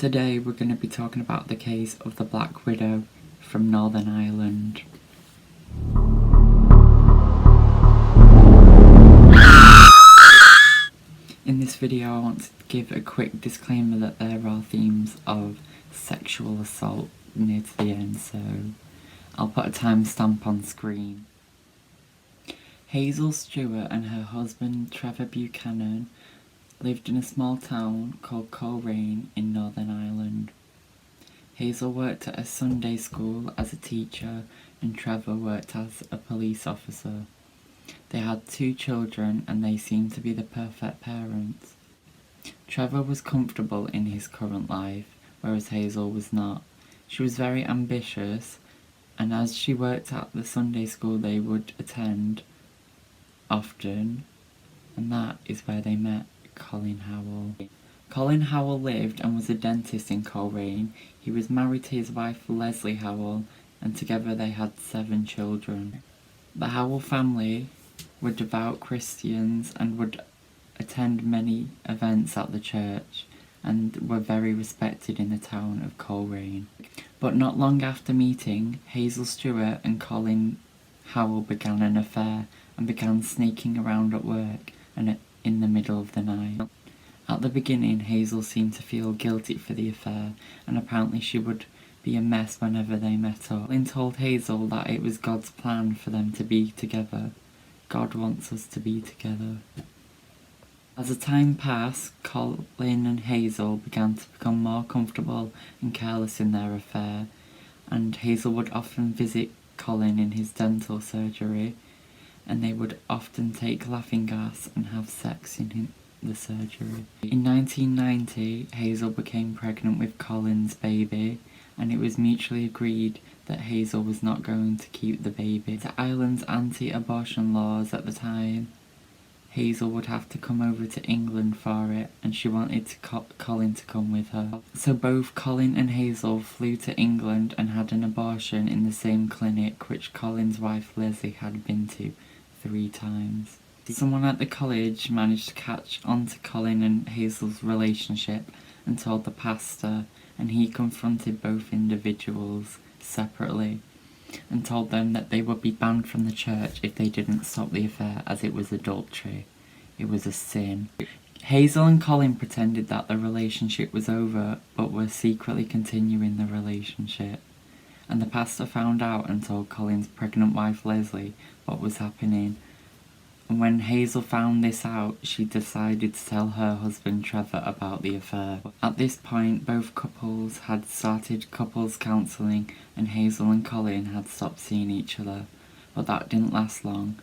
Today we're going to be talking about the case of the Black Widow from Northern Ireland. In this video I want to give a quick disclaimer that there are themes of sexual assault near to the end, so I'll put a timestamp on screen. Hazel Stewart and her husband Trevor Buchanan lived in a small town called Coleraine in Northern Ireland. Hazel worked at a Sunday school as a teacher and Trevor worked as a police officer. They had 2 children and they seemed to be the perfect parents. Trevor was comfortable in his current life, whereas Hazel was not. She was very ambitious, and as she worked at the Sunday school they would attend often, and that is where they met Colin Howell. Colin Howell lived and was a dentist in Coleraine. He was married to his wife Leslie Howell, and together they had 7 children. The Howell family were devout Christians and would attend many events at the church and were very respected in the town of Coleraine. But not long after meeting, Hazel Stewart and Colin Howell began an affair and began sneaking around at work and in the middle of the night. At the beginning, Hazel seemed to feel guilty for the affair, and apparently she would be a mess whenever they met up. Colin told Hazel that it was God's plan for them to be together. God wants us to be together. As the time passed, Colin and Hazel began to become more comfortable and careless in their affair, and Hazel would often visit Colin in his dental surgery, and they would often take laughing gas and have sex in the surgery. In 1990, Hazel became pregnant with Colin's baby, and it was mutually agreed that Hazel was not going to keep the baby. To Ireland's anti-abortion laws at the time, Hazel would have to come over to England for it, and she wanted Colin to come with her. So both Colin and Hazel flew to England and had an abortion in the same clinic which Colin's wife Leslie had been to 3 times. Someone at the college managed to catch on to Colin and Hazel's relationship and told the pastor, and he confronted both individuals separately and told them that they would be banned from the church if they didn't stop the affair, as it was adultery. It was a sin. Hazel and Colin pretended that the relationship was over, but were secretly continuing the relationship. And the pastor found out and told Colin's pregnant wife Leslie what was happening. And when Hazel found this out, she decided to tell her husband Trevor about the affair. At this point, both couples had started couples counselling, and Hazel and Colin had stopped seeing each other. But that didn't last long,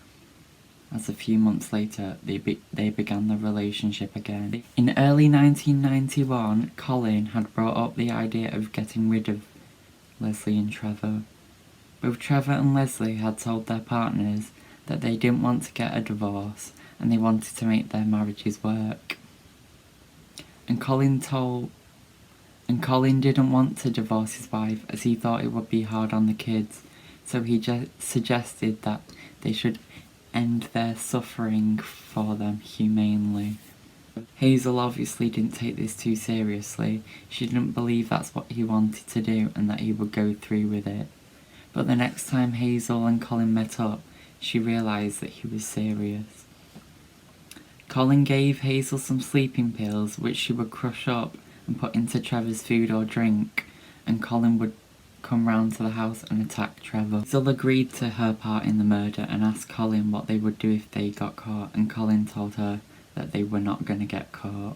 as a few months later they began the relationship again. In early 1991, Colin had brought up the idea of getting rid of Leslie and Trevor. Both Trevor and Leslie had told their partners that they didn't want to get a divorce and they wanted to make their marriages work. And Colin didn't want to divorce his wife as he thought it would be hard on the kids, so he suggested that they should end their suffering for them humanely. Hazel obviously didn't take this too seriously. She didn't believe that's what he wanted to do and that he would go through with it. But the next time Hazel and Colin met up, she realised that he was serious. Colin gave Hazel some sleeping pills which she would crush up and put into Trevor's food or drink, and Colin would come round to the house and attack Trevor. Hazel agreed to her part in the murder and asked Colin what they would do if they got caught, and Colin told her that they were not going to get caught.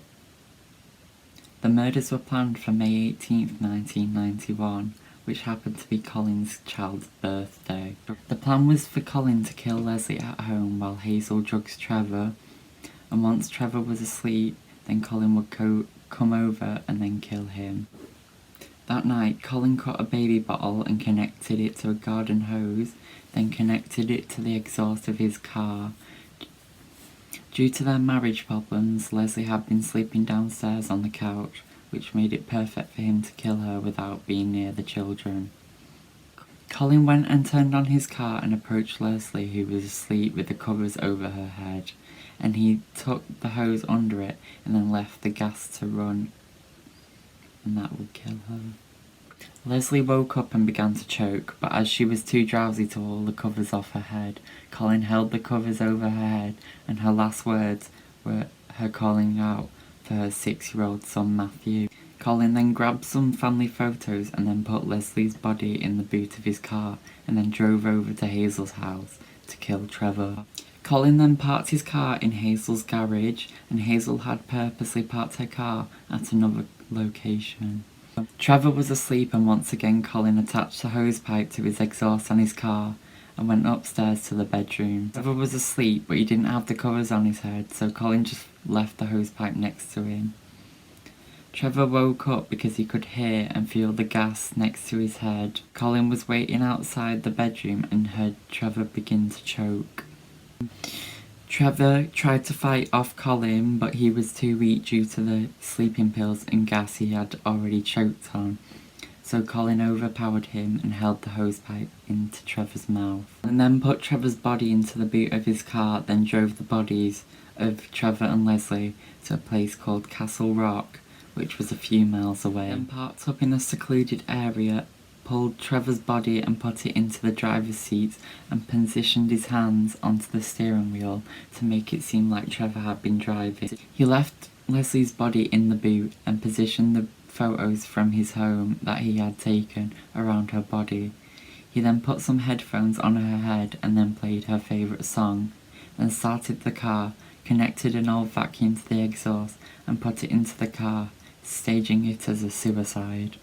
The murders were planned for May 18th, 1991, which happened to be Colin's child's birthday. The plan was for Colin to kill Leslie at home while Hazel drugs Trevor, and once Trevor was asleep, then Colin would come over and then kill him. That night, Colin cut a baby bottle and connected it to a garden hose, then connected it to the exhaust of his car. Due to their marriage problems, Leslie had been sleeping downstairs on the couch, which made it perfect for him to kill her without being near the children. Colin went and turned on his car and approached Leslie, who was asleep with the covers over her head, and he took the hose under it and then left the gas to run. and that would kill her. Leslie woke up and began to choke, but as she was too drowsy to haul the covers off her head, Colin held the covers over her head, and her last words were her calling out for her 6-year-old son Matthew. Colin then grabbed some family photos and then put Leslie's body in the boot of his car and then drove over to Hazel's house to kill Trevor. Colin then parked his car in Hazel's garage, and Hazel had purposely parked her car at another location. Trevor was asleep, and once again Colin attached a hose pipe to his exhaust on his car and went upstairs to the bedroom. Trevor was asleep, but he didn't have the covers on his head, so Colin just left the hose pipe next to him. Trevor woke up because he could hear and feel the gas next to his head. Colin was waiting outside the bedroom and heard Trevor begin to choke. Trevor tried to fight off Colin, but he was too weak due to the sleeping pills and gas he had already choked on. So Colin overpowered him and held the hose pipe into Trevor's mouth. And then put Trevor's body into the boot of his car, then drove the bodies of Trevor and Leslie to a place called Castle Rock, which was a few miles away. Then parked up in a secluded area, pulled Trevor's body and put it into the driver's seat and positioned his hands onto the steering wheel to make it seem like Trevor had been driving. He left Leslie's body in the boot and positioned the photos from his home that he had taken around her body. He then put some headphones on her head and then played her favourite song, then started the car, connected an old vacuum to the exhaust and put it into the car, staging it as a suicide.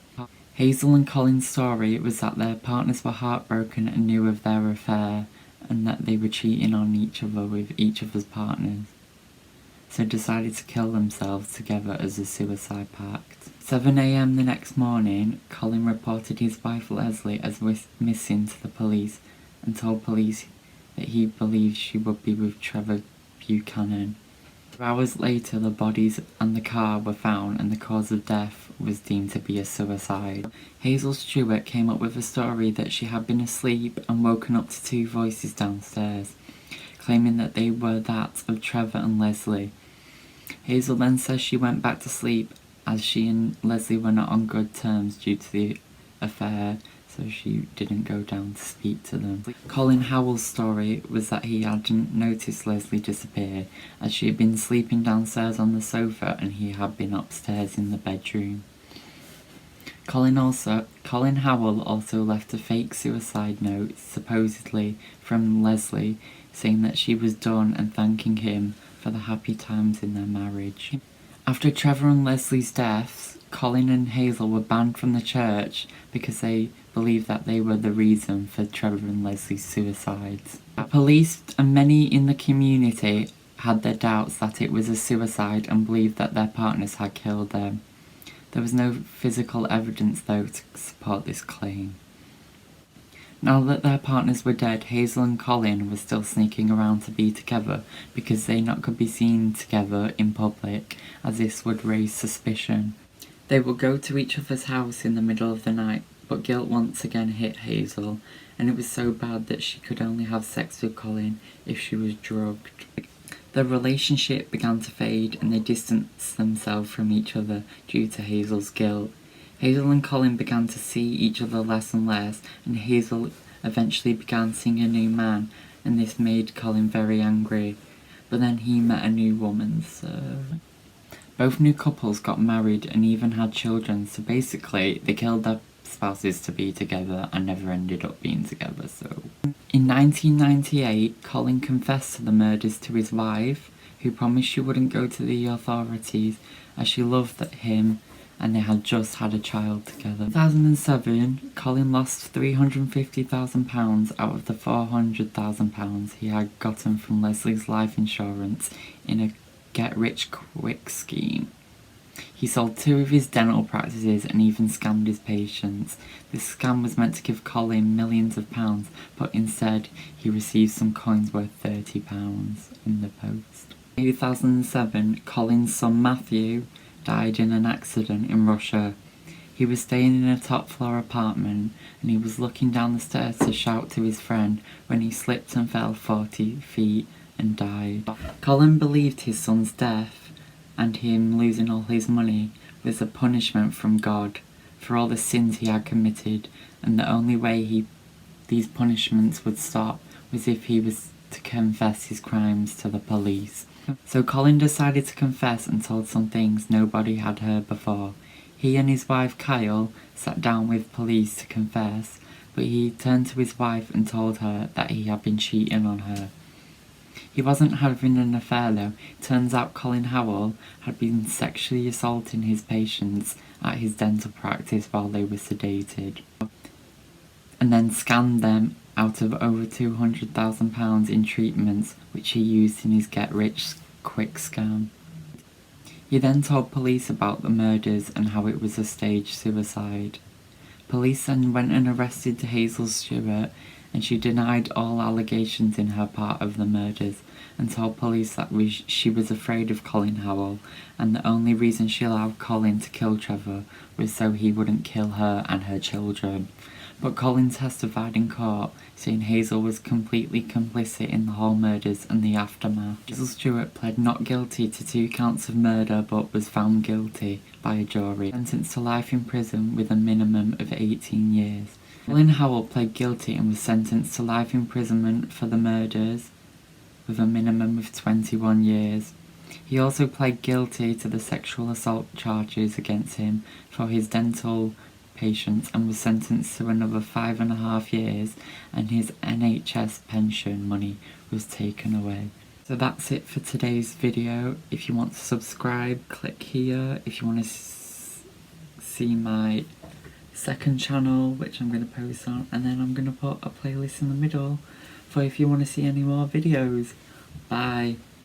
Hazel and Colin's story was that their partners were heartbroken and knew of their affair, and that they were cheating on each other with each other's partners, so decided to kill themselves together as a suicide pact. 7 a.m. the next morning, Colin reported his wife Leslie as missing to the police and told police that he believed she would be with Trevor Buchanan. 2 hours later, the bodies and the car were found and the cause of death was deemed to be a suicide. Hazel Stewart came up with a story that she had been asleep and woken up to 2 voices downstairs, claiming that they were that of Trevor and Leslie. Hazel then says she went back to sleep as she and Leslie were not on good terms due to the affair, so she didn't go down to speak to them. Colin Howell's story was that he hadn't noticed Leslie disappear, as she had been sleeping downstairs on the sofa and he had been upstairs in the bedroom. Colin Howell also left a fake suicide note, supposedly from Leslie, saying that she was done and thanking him for the happy times in their marriage. After Trevor and Leslie's deaths, Colin and Hazel were banned from the church because they believed that they were the reason for Trevor and Leslie's suicides. Police and many in the community had their doubts that it was a suicide and believed that their partners had killed them. There was no physical evidence though to support this claim. Now that their partners were dead, Hazel and Colin were still sneaking around to be together because they not could be seen together in public, as this would raise suspicion. They would go to each other's house in the middle of the night, but guilt once again hit Hazel, and it was so bad that she could only have sex with Colin if she was drugged. Their relationship began to fade and they distanced themselves from each other due to Hazel's guilt. Hazel and Colin began to see each other less and less, and Hazel eventually began seeing a new man, and this made Colin very angry. But then he met a new woman, so... Both new couples got married and even had children, so basically they killed their spouses to be together and never ended up being together, so... In 1998, Colin confessed to the murders to his wife, who promised she wouldn't go to the authorities as she loved him and they had just had a child together. In 2007, Colin lost £350,000 out of the £400,000 he had gotten from Leslie's life insurance in a get-rich-quick scheme. He sold 2 of his dental practices and even scammed his patients. This scam was meant to give Colin millions of pounds, but instead he received some coins worth £30 in the post. In 2007, Colin's son Matthew died in an accident in Russia. He was staying in a top-floor apartment and he was looking down the stairs to shout to his friend when he slipped and fell 40 feet and died. Colin believed his son's death and him losing all his money was a punishment from God for all the sins he had committed, and the only way these punishments would stop was if he was to confess his crimes to the police. So Colin decided to confess and told some things nobody had heard before. He and his wife Kyle sat down with police to confess, but he turned to his wife and told her that he had been cheating on her. He wasn't having an affair though. Turns out Colin Howell had been sexually assaulting his patients at his dental practice while they were sedated, and then scammed them out of over £200,000 in treatments which he used in his get-rich-quick scam. He then told police about the murders and how it was a staged suicide. Police then went and arrested Hazel Stewart, and she denied all allegations in her part of the murders and told police that she was afraid of Colin Howell, and the only reason she allowed Colin to kill Trevor was so he wouldn't kill her and her children. But Colin testified in court, saying Hazel was completely complicit in the whole murders and the aftermath. Hazel Stewart pled not guilty to 2 counts of murder but was found guilty by a jury, sentenced to life in prison with a minimum of 18 years. Colin Howell pled guilty and was sentenced to life imprisonment for the murders with a minimum of 21 years. He also pled guilty to the sexual assault charges against him for his dental patients and was sentenced to another 5.5 years, and his NHS pension money was taken away. So that's it for today's video. If you want to subscribe, click here. If you want to see my second channel, which I'm going to post on, and then I'm going to put a playlist in the middle for if you want to see any more videos. Bye.